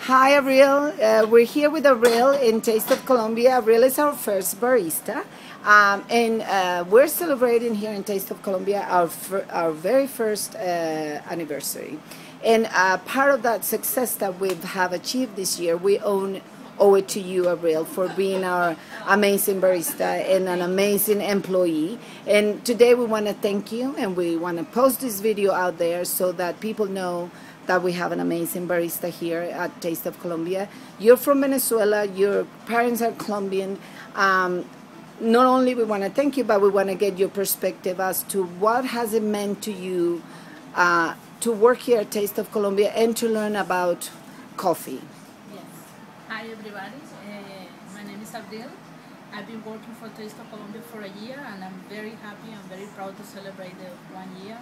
Hi, Avril. We're here with Avril in Taste of Colombia. Avril is our first barista, and we're celebrating here in Taste of Colombia our very first anniversary. And part of that success that we have achieved this year, we owe it to you, Avril, for being our amazing barista and an amazing employee. And today we want to thank you, and we want to post this video out there so that people know that we have an amazing barista here at Taste of Colombia. You're from Venezuela, your parents are Colombian. Not only we want to thank you, but we want to get your perspective as to what has it meant to you to work here at Taste of Colombia and to learn about coffee. Yes. Hi everybody, my name is Avril. I've been working for Taste of Colombia for a year, and I'm very happy and very proud to celebrate the 1 year.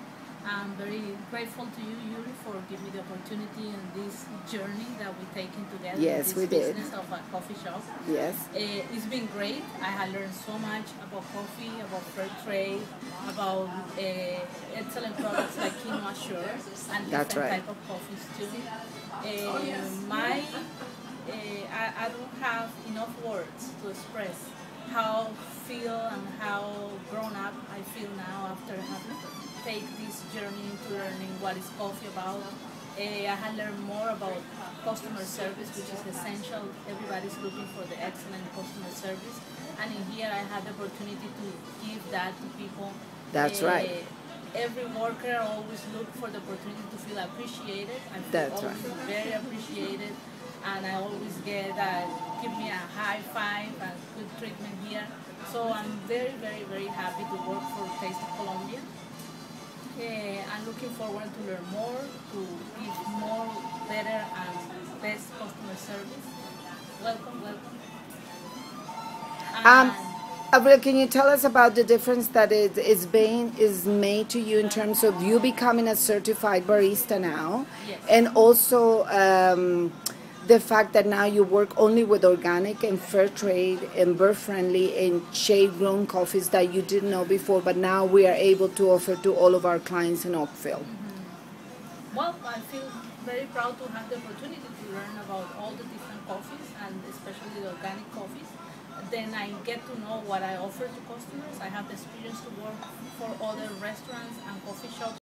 I'm very grateful to you, Yuri, for giving me the opportunity in this journey that we're taking together. Yes, this we did. Business of a coffee shop. Yes. It's been great. I have learned so much about coffee, about fair trade, about excellent products like quinoa Sure and That's different right. type of coffees too. I don't have enough words to express how feel and how grown up I feel now after having take this journey into learning what is coffee about. I had learned more about customer service, which is essential. Everybody's looking for the excellent customer service, and in here I had the opportunity to give that to people. That's right. Every worker always look for the opportunity to feel appreciated. I feel That's always right. very appreciated, and I always get give me a high five and good treatment here. So I'm very, very, very happy to work for Taste of Colombia. I'm looking forward to learn more, to give more, better, and best customer service. Welcome, welcome. Avril, can you tell us about the difference that is made to you in terms of you becoming a certified barista now, Yes. and also the fact that now you work only with organic and fair trade and bird friendly and shade grown coffees that you didn't know before, but now we are able to offer to all of our clients in Oakville? Well, I feel very proud to have the opportunity to learn about all the different coffees, and especially the organic coffees. Then I get to know what I offer to customers. I have the experience to work for other restaurants and coffee shops